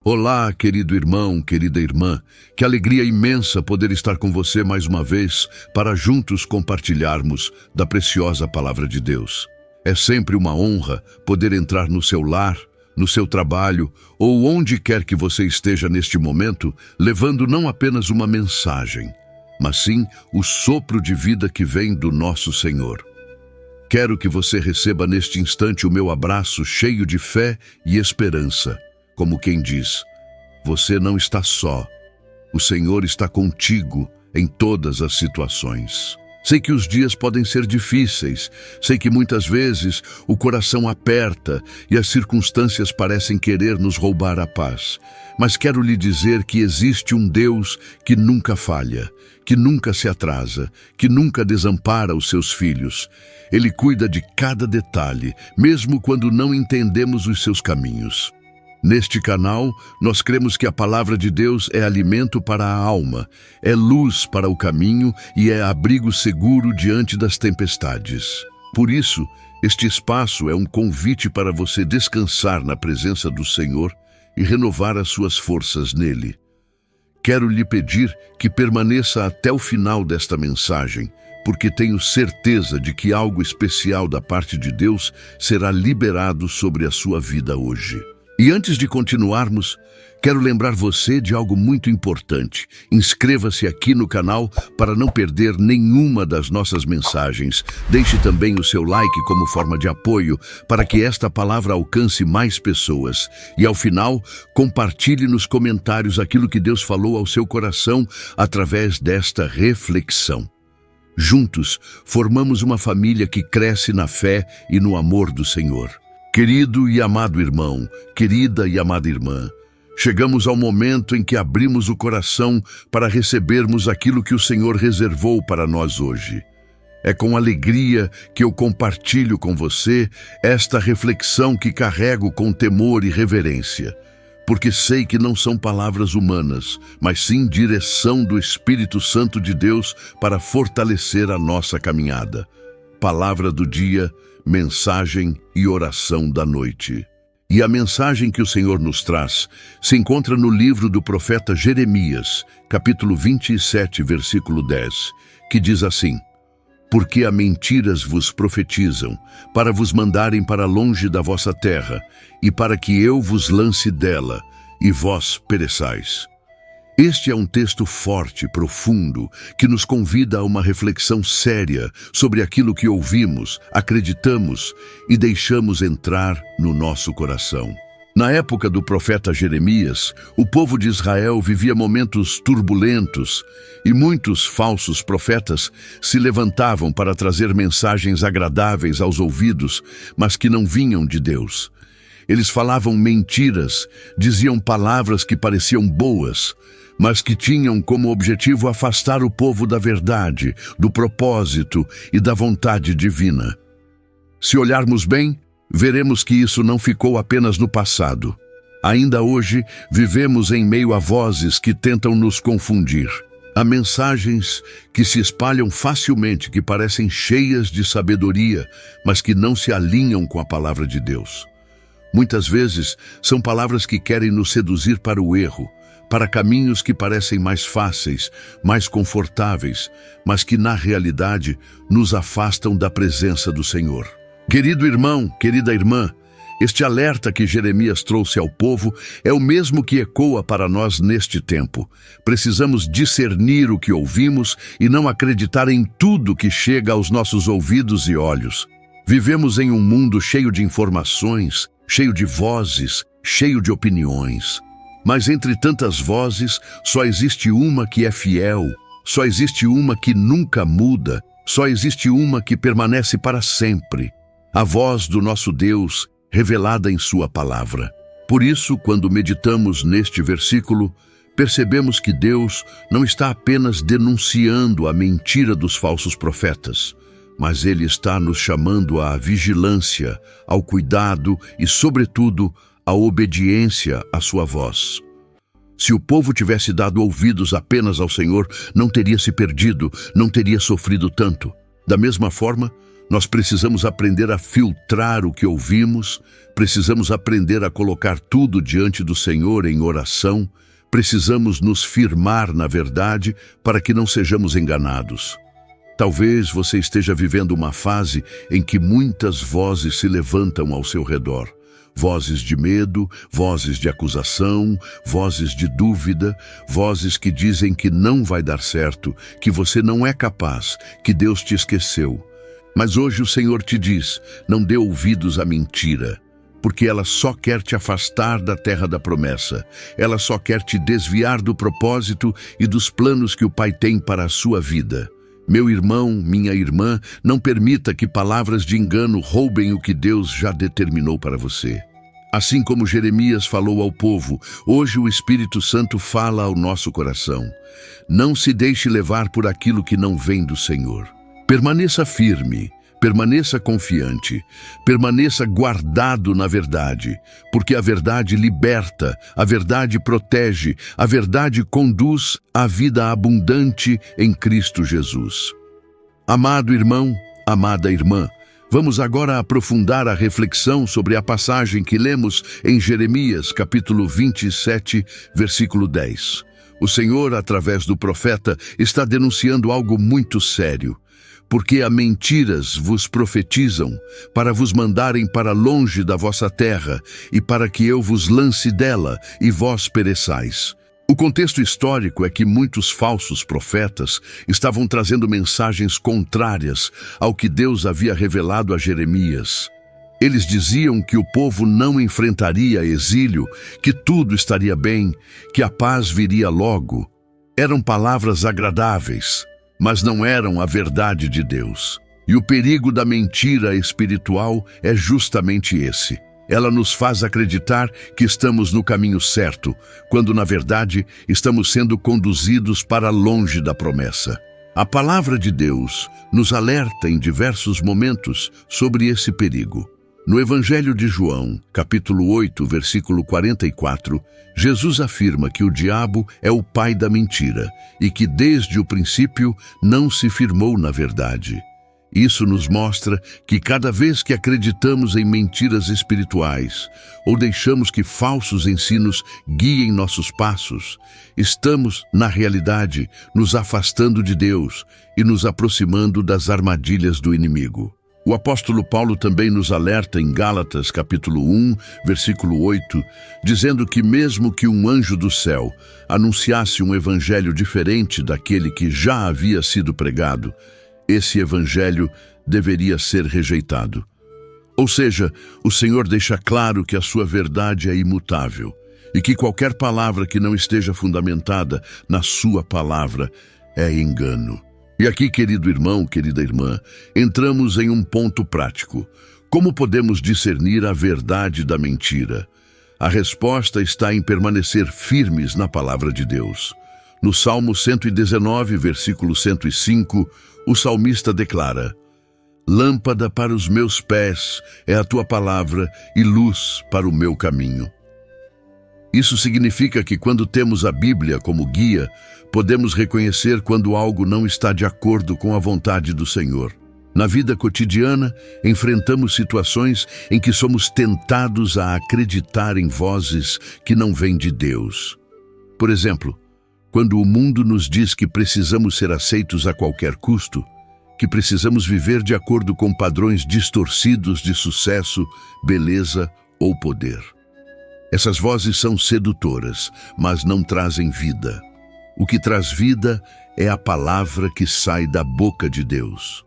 Olá, querido irmão, querida irmã. Que alegria imensa poder estar com você mais uma vez para juntos compartilharmos da preciosa palavra de Deus. É sempre uma honra poder entrar no seu lar, no seu trabalho ou onde quer que você esteja neste momento, levando não apenas uma mensagem, mas sim o sopro de vida que vem do nosso Senhor. Quero que você receba neste instante o meu abraço cheio de fé e esperança. Como quem diz, você não está só. O Senhor está contigo em todas as situações. Sei que os dias podem ser difíceis, sei que muitas vezes o coração aperta e as circunstâncias parecem querer nos roubar a paz. Mas quero lhe dizer que existe um Deus que nunca falha, que nunca se atrasa, que nunca desampara os seus filhos. Ele cuida de cada detalhe, mesmo quando não entendemos os seus caminhos. Neste canal, nós cremos que a palavra de Deus é alimento para a alma, é luz para o caminho e é abrigo seguro diante das tempestades. Por isso, este espaço é um convite para você descansar na presença do Senhor e renovar as suas forças nele. Quero lhe pedir que permaneça até o final desta mensagem, porque tenho certeza de que algo especial da parte de Deus será liberado sobre a sua vida hoje. E antes de continuarmos, quero lembrar você de algo muito importante. Inscreva-se aqui no canal para não perder nenhuma das nossas mensagens. Deixe também o seu like como forma de apoio para que esta palavra alcance mais pessoas. E ao final, compartilhe nos comentários aquilo que Deus falou ao seu coração através desta reflexão. Juntos, formamos uma família que cresce na fé e no amor do Senhor. Querido e amado irmão, querida e amada irmã, chegamos ao momento em que abrimos o coração para recebermos aquilo que o Senhor reservou para nós hoje. É com alegria que eu compartilho com você esta reflexão que carrego com temor e reverência, porque sei que não são palavras humanas, mas sim direção do Espírito Santo de Deus para fortalecer a nossa caminhada. Palavra do dia, mensagem e oração da noite. E a mensagem que o Senhor nos traz se encontra no livro do profeta Jeremias, capítulo 27, versículo 10, que diz assim: Porque a mentiras vos profetizam, para vos mandarem para longe da vossa terra, e para que eu vos lance dela, e vós pereçais. Este é um texto forte, profundo, que nos convida a uma reflexão séria sobre aquilo que ouvimos, acreditamos e deixamos entrar no nosso coração. Na época do profeta Jeremias, o povo de Israel vivia momentos turbulentos e muitos falsos profetas se levantavam para trazer mensagens agradáveis aos ouvidos, mas que não vinham de Deus. Eles falavam mentiras, diziam palavras que pareciam boas, mas que tinham como objetivo afastar o povo da verdade, do propósito e da vontade divina. Se olharmos bem, veremos que isso não ficou apenas no passado. Ainda hoje, vivemos em meio a vozes que tentam nos confundir. Há mensagens que se espalham facilmente, que parecem cheias de sabedoria, mas que não se alinham com a palavra de Deus. Muitas vezes, são palavras que querem nos seduzir para o erro, para caminhos que parecem mais fáceis, mais confortáveis, mas que na realidade nos afastam da presença do Senhor. Querido irmão, querida irmã, este alerta que Jeremias trouxe ao povo é o mesmo que ecoa para nós neste tempo. Precisamos discernir o que ouvimos e não acreditar em tudo que chega aos nossos ouvidos e olhos. Vivemos em um mundo cheio de informações, cheio de vozes, cheio de opiniões. Mas entre tantas vozes, só existe uma que é fiel, só existe uma que nunca muda, só existe uma que permanece para sempre. A voz do nosso Deus, revelada em sua palavra. Por isso, quando meditamos neste versículo, percebemos que Deus não está apenas denunciando a mentira dos falsos profetas, mas Ele está nos chamando à vigilância, ao cuidado e, sobretudo, à obediência à sua voz. Se o povo tivesse dado ouvidos apenas ao Senhor, não teria se perdido, não teria sofrido tanto. Da mesma forma, nós precisamos aprender a filtrar o que ouvimos, precisamos aprender a colocar tudo diante do Senhor em oração, precisamos nos firmar na verdade para que não sejamos enganados. Talvez você esteja vivendo uma fase em que muitas vozes se levantam ao seu redor. Vozes de medo, vozes de acusação, vozes de dúvida, vozes que dizem que não vai dar certo, que você não é capaz, que Deus te esqueceu. Mas hoje o Senhor te diz, não dê ouvidos à mentira, porque ela só quer te afastar da terra da promessa. Ela só quer te desviar do propósito e dos planos que o Pai tem para a sua vida. Meu irmão, minha irmã, não permita que palavras de engano roubem o que Deus já determinou para você. Assim como Jeremias falou ao povo, hoje o Espírito Santo fala ao nosso coração. Não se deixe levar por aquilo que não vem do Senhor. Permaneça firme, permaneça confiante, permaneça guardado na verdade, porque a verdade liberta, a verdade protege, a verdade conduz à vida abundante em Cristo Jesus. Amado irmão, amada irmã, vamos agora aprofundar a reflexão sobre a passagem que lemos em Jeremias, capítulo 27, versículo 10. O Senhor, através do profeta, está denunciando algo muito sério. Porque há mentiras vos profetizam, para vos mandarem para longe da vossa terra, e para que eu vos lance dela, e vós pereçais. O contexto histórico é que muitos falsos profetas estavam trazendo mensagens contrárias ao que Deus havia revelado a Jeremias. Eles diziam que o povo não enfrentaria exílio, que tudo estaria bem, que a paz viria logo. Eram palavras agradáveis, mas não eram a verdade de Deus. E o perigo da mentira espiritual é justamente esse. Ela nos faz acreditar que estamos no caminho certo, quando na verdade estamos sendo conduzidos para longe da promessa. A palavra de Deus nos alerta em diversos momentos sobre esse perigo. No Evangelho de João, capítulo 8, versículo 44, Jesus afirma que o diabo é o pai da mentira e que desde o princípio não se firmou na verdade. Isso nos mostra que cada vez que acreditamos em mentiras espirituais ou deixamos que falsos ensinos guiem nossos passos, estamos, na realidade, nos afastando de Deus e nos aproximando das armadilhas do inimigo. O apóstolo Paulo também nos alerta em Gálatas, capítulo 1, versículo 8, dizendo que mesmo que um anjo do céu anunciasse um evangelho diferente daquele que já havia sido pregado, esse evangelho deveria ser rejeitado. Ou seja, o Senhor deixa claro que a sua verdade é imutável e que qualquer palavra que não esteja fundamentada na sua palavra é engano. E aqui, querido irmão, querida irmã, entramos em um ponto prático. Como podemos discernir a verdade da mentira? A resposta está em permanecer firmes na palavra de Deus. No Salmo 119, versículo 105, o salmista declara: Lâmpada para os meus pés é a tua palavra e luz para o meu caminho. Isso significa que quando temos a Bíblia como guia, podemos reconhecer quando algo não está de acordo com a vontade do Senhor. Na vida cotidiana, enfrentamos situações em que somos tentados a acreditar em vozes que não vêm de Deus. Por exemplo, quando o mundo nos diz que precisamos ser aceitos a qualquer custo, que precisamos viver de acordo com padrões distorcidos de sucesso, beleza ou poder. Essas vozes são sedutoras, mas não trazem vida. O que traz vida é a palavra que sai da boca de Deus.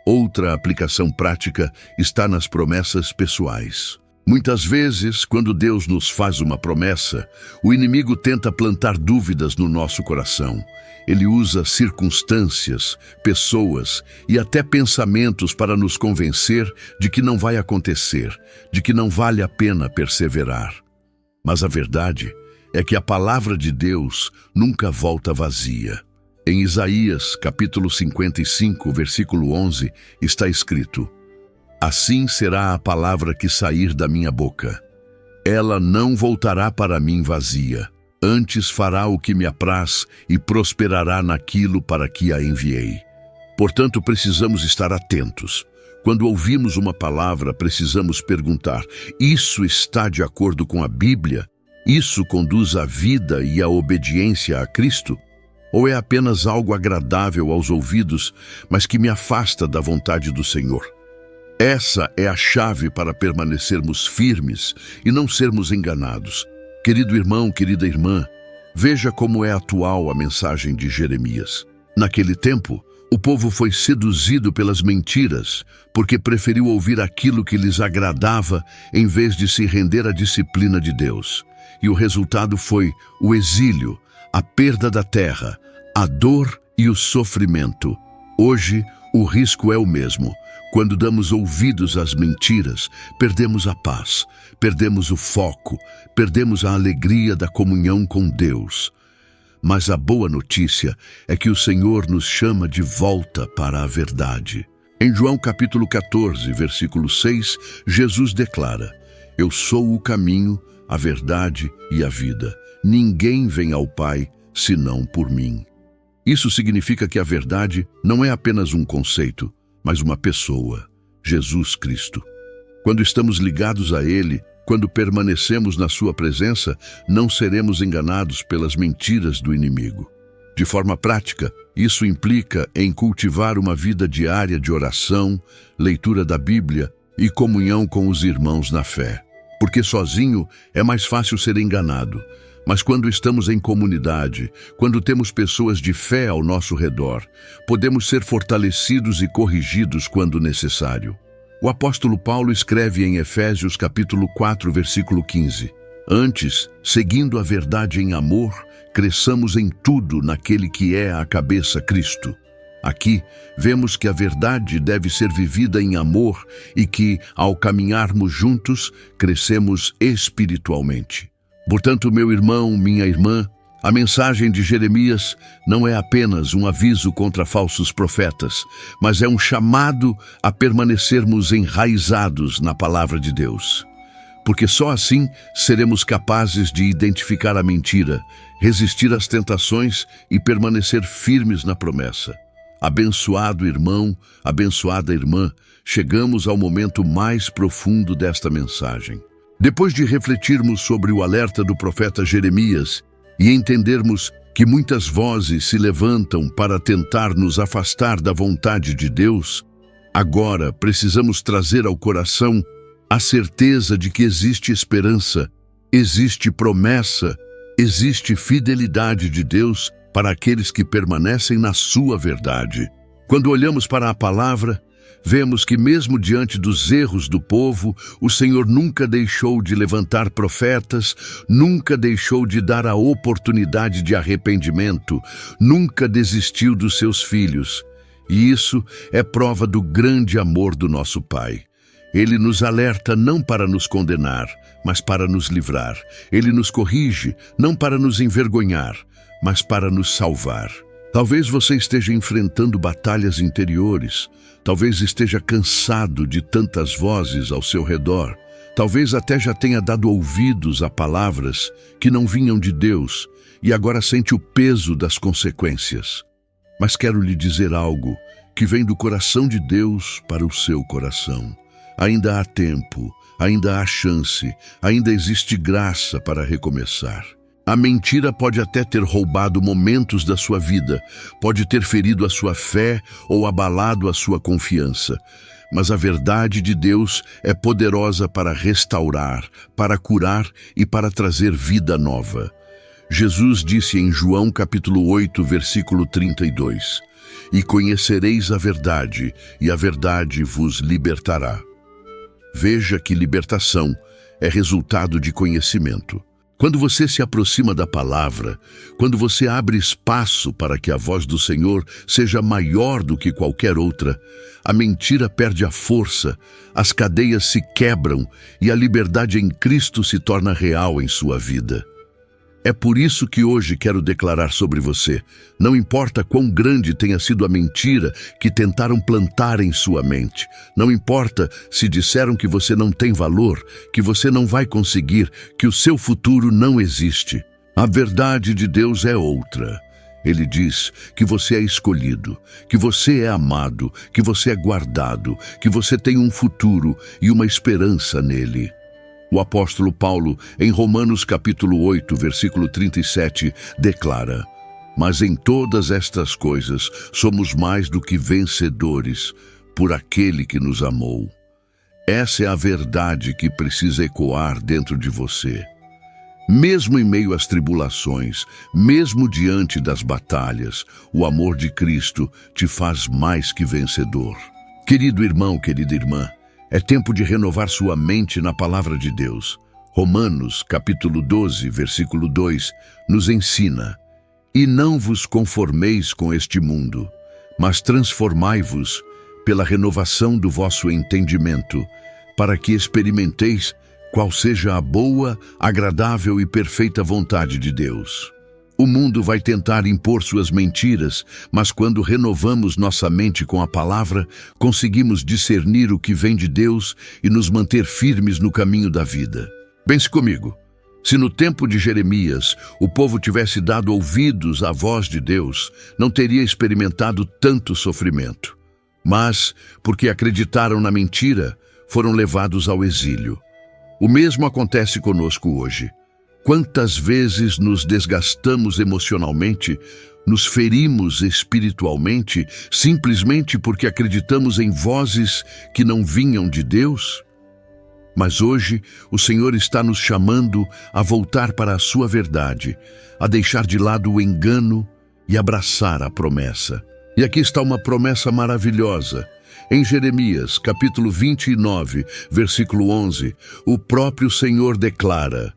Outra aplicação prática está nas promessas pessoais. Muitas vezes, quando Deus nos faz uma promessa, o inimigo tenta plantar dúvidas no nosso coração. Ele usa circunstâncias, pessoas e até pensamentos para nos convencer de que não vai acontecer, de que não vale a pena perseverar. Mas a verdade é que a palavra de Deus nunca volta vazia. Em Isaías, capítulo 55, versículo 11, está escrito: Assim será a palavra que sair da minha boca. Ela não voltará para mim vazia. Antes fará o que me apraz e prosperará naquilo para que a enviei. Portanto, precisamos estar atentos. Quando ouvimos uma palavra, precisamos perguntar: isso está de acordo com a Bíblia? Isso conduz à vida e à obediência a Cristo? Ou é apenas algo agradável aos ouvidos, mas que me afasta da vontade do Senhor? Essa é a chave para permanecermos firmes e não sermos enganados. Querido irmão, querida irmã, veja como é atual a mensagem de Jeremias. Naquele tempo, o povo foi seduzido pelas mentiras, porque preferiu ouvir aquilo que lhes agradava em vez de se render à disciplina de Deus. E o resultado foi o exílio, a perda da terra, a dor e o sofrimento. Hoje, o risco é o mesmo. Quando damos ouvidos às mentiras, perdemos a paz, perdemos o foco, perdemos a alegria da comunhão com Deus. Mas a boa notícia é que o Senhor nos chama de volta para a verdade. Em João capítulo 14, versículo 6, Jesus declara: Eu sou o caminho, a verdade e a vida. Ninguém vem ao Pai senão por mim. Isso significa que a verdade não é apenas um conceito, mas uma pessoa, Jesus Cristo. Quando estamos ligados a Ele, quando permanecemos na sua presença, não seremos enganados pelas mentiras do inimigo. De forma prática, isso implica em cultivar uma vida diária de oração, leitura da Bíblia e comunhão com os irmãos na fé. Porque sozinho é mais fácil ser enganado. Mas quando estamos em comunidade, quando temos pessoas de fé ao nosso redor, podemos ser fortalecidos e corrigidos quando necessário. O apóstolo Paulo escreve em Efésios capítulo 4, versículo 15: Antes, seguindo a verdade em amor, cresçamos em tudo naquele que é a cabeça, Cristo. Aqui, vemos que a verdade deve ser vivida em amor e que, ao caminharmos juntos, crescemos espiritualmente. Portanto, meu irmão, minha irmã, a mensagem de Jeremias não é apenas um aviso contra falsos profetas, mas é um chamado a permanecermos enraizados na palavra de Deus. Porque só assim seremos capazes de identificar a mentira, resistir às tentações e permanecer firmes na promessa. Abençoado irmão, abençoada irmã, chegamos ao momento mais profundo desta mensagem. Depois de refletirmos sobre o alerta do profeta Jeremias e entendermos que muitas vozes se levantam para tentar nos afastar da vontade de Deus, agora precisamos trazer ao coração a certeza de que existe esperança, existe promessa, existe fidelidade de Deus para aqueles que permanecem na sua verdade. Quando olhamos para a palavra, vemos que mesmo diante dos erros do povo, o Senhor nunca deixou de levantar profetas, nunca deixou de dar a oportunidade de arrependimento, nunca desistiu dos seus filhos. E isso é prova do grande amor do nosso Pai. Ele nos alerta não para nos condenar, mas para nos livrar. Ele nos corrige não para nos envergonhar, mas para nos salvar. Talvez você esteja enfrentando batalhas interiores, talvez esteja cansado de tantas vozes ao seu redor, talvez até já tenha dado ouvidos a palavras que não vinham de Deus e agora sente o peso das consequências. Mas quero lhe dizer algo que vem do coração de Deus para o seu coração. Ainda há tempo, ainda há chance, ainda existe graça para recomeçar. A mentira pode até ter roubado momentos da sua vida, pode ter ferido a sua fé ou abalado a sua confiança. Mas a verdade de Deus é poderosa para restaurar, para curar e para trazer vida nova. Jesus disse em João capítulo 8, versículo 32, E conhecereis a verdade, e a verdade vos libertará. Veja que libertação é resultado de conhecimento. Quando você se aproxima da palavra, quando você abre espaço para que a voz do Senhor seja maior do que qualquer outra, a mentira perde a força, as cadeias se quebram e a liberdade em Cristo se torna real em sua vida. É por isso que hoje quero declarar sobre você: não importa quão grande tenha sido a mentira que tentaram plantar em sua mente, não importa se disseram que você não tem valor, que você não vai conseguir, que o seu futuro não existe. A verdade de Deus é outra. Ele diz que você é escolhido, que você é amado, que você é guardado, que você tem um futuro e uma esperança nele. O apóstolo Paulo, em Romanos capítulo 8, versículo 37, declara: mas em todas estas coisas somos mais do que vencedores por aquele que nos amou. Essa é a verdade que precisa ecoar dentro de você. Mesmo em meio às tribulações, mesmo diante das batalhas, o amor de Cristo te faz mais que vencedor. Querido irmão, querida irmã, é tempo de renovar sua mente na palavra de Deus. Romanos, capítulo 12, versículo 2, nos ensina: e não vos conformeis com este mundo, mas transformai-vos pela renovação do vosso entendimento, para que experimenteis qual seja a boa, agradável e perfeita vontade de Deus. O mundo vai tentar impor suas mentiras, mas quando renovamos nossa mente com a palavra, conseguimos discernir o que vem de Deus e nos manter firmes no caminho da vida. Pense comigo. Se no tempo de Jeremias o povo tivesse dado ouvidos à voz de Deus, não teria experimentado tanto sofrimento. Mas, porque acreditaram na mentira, foram levados ao exílio. O mesmo acontece conosco hoje. Quantas vezes nos desgastamos emocionalmente, nos ferimos espiritualmente, simplesmente porque acreditamos em vozes que não vinham de Deus? Mas hoje o Senhor está nos chamando a voltar para a sua verdade, a deixar de lado o engano e abraçar a promessa. E aqui está uma promessa maravilhosa. Em Jeremias, capítulo 29, versículo 11, o próprio Senhor declara: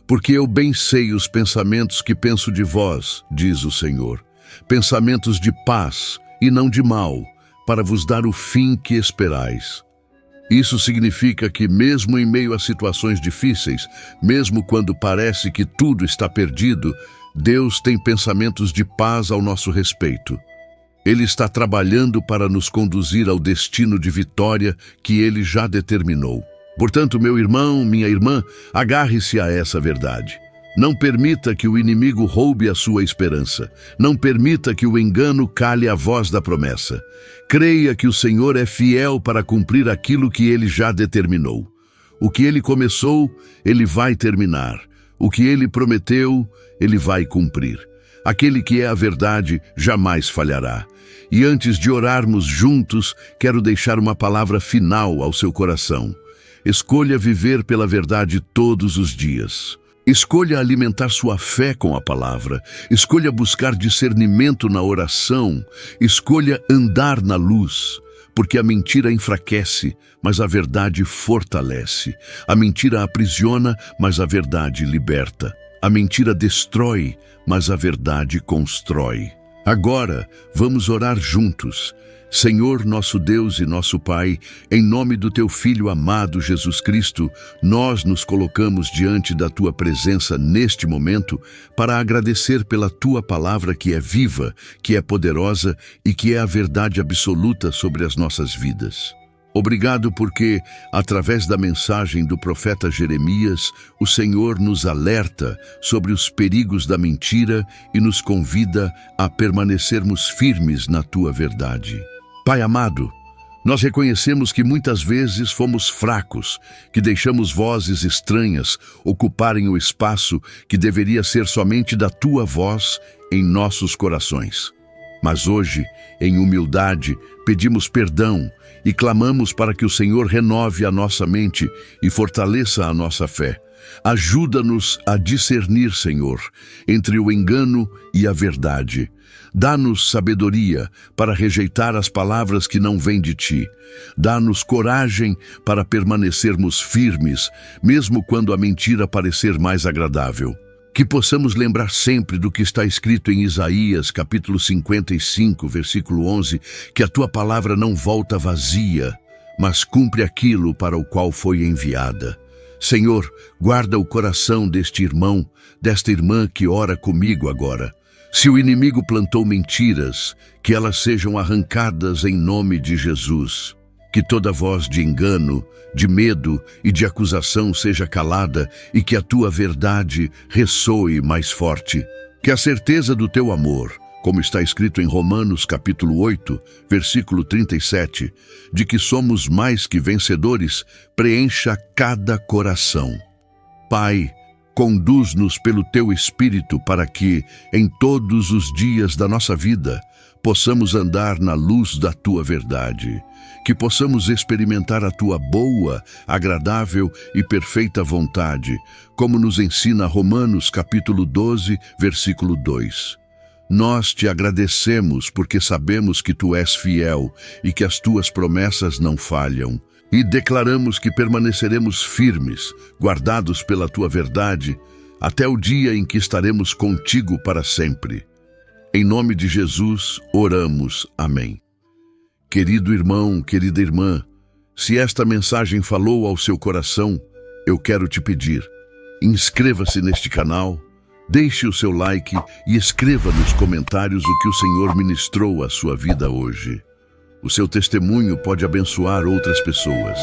porque eu bem sei os pensamentos que penso de vós, diz o Senhor, pensamentos de paz e não de mal, para vos dar o fim que esperais. Isso significa que mesmo em meio a situações difíceis, mesmo quando parece que tudo está perdido, Deus tem pensamentos de paz ao nosso respeito. Ele está trabalhando para nos conduzir ao destino de vitória que Ele já determinou. Portanto, meu irmão, minha irmã, agarre-se a essa verdade. Não permita que o inimigo roube a sua esperança. Não permita que o engano cale a voz da promessa. Creia que o Senhor é fiel para cumprir aquilo que Ele já determinou. O que Ele começou, Ele vai terminar. O que Ele prometeu, Ele vai cumprir. Aquele que é a verdade jamais falhará. E antes de orarmos juntos, quero deixar uma palavra final ao seu coração. Escolha viver pela verdade todos os dias. Escolha alimentar sua fé com a palavra. Escolha buscar discernimento na oração. Escolha andar na luz. Porque a mentira enfraquece, mas a verdade fortalece. A mentira aprisiona, mas a verdade liberta. A mentira destrói, mas a verdade constrói. Agora, vamos orar juntos. Senhor, nosso Deus e nosso Pai, em nome do Teu Filho amado Jesus Cristo, nós nos colocamos diante da Tua presença neste momento para agradecer pela Tua palavra que é viva, que é poderosa e que é a verdade absoluta sobre as nossas vidas. Obrigado porque, através da mensagem do profeta Jeremias, o Senhor nos alerta sobre os perigos da mentira e nos convida a permanecermos firmes na Tua verdade. Pai amado, nós reconhecemos que muitas vezes fomos fracos, que deixamos vozes estranhas ocuparem o espaço que deveria ser somente da Tua voz em nossos corações. Mas hoje, em humildade, pedimos perdão e clamamos para que o Senhor renove a nossa mente e fortaleça a nossa fé. Ajuda-nos a discernir, Senhor, entre o engano e a verdade. Dá-nos sabedoria para rejeitar as palavras que não vêm de Ti. Dá-nos coragem para permanecermos firmes, mesmo quando a mentira parecer mais agradável. Que possamos lembrar sempre do que está escrito em Isaías, capítulo 55, versículo 11, que a Tua palavra não volta vazia, mas cumpre aquilo para o qual foi enviada. Senhor, guarda o coração deste irmão, desta irmã que ora comigo agora. Se o inimigo plantou mentiras, que elas sejam arrancadas em nome de Jesus. Que toda voz de engano, de medo e de acusação seja calada e que a Tua verdade ressoe mais forte. Que a certeza do Teu amor, como está escrito em Romanos capítulo 8, versículo 37, de que somos mais que vencedores, preencha cada coração. Pai, conduz-nos pelo Teu Espírito para que, em todos os dias da nossa vida, possamos andar na luz da Tua verdade, que possamos experimentar a Tua boa, agradável e perfeita vontade, como nos ensina Romanos capítulo 12, versículo 2. Nós te agradecemos porque sabemos que Tu és fiel e que as Tuas promessas não falham. E declaramos que permaneceremos firmes, guardados pela Tua verdade, até o dia em que estaremos contigo para sempre. Em nome de Jesus, oramos. Amém. Querido irmão, querida irmã, se esta mensagem falou ao seu coração, eu quero te pedir, inscreva-se neste canal, deixe o seu like e escreva nos comentários o que o Senhor ministrou à sua vida hoje. O seu testemunho pode abençoar outras pessoas.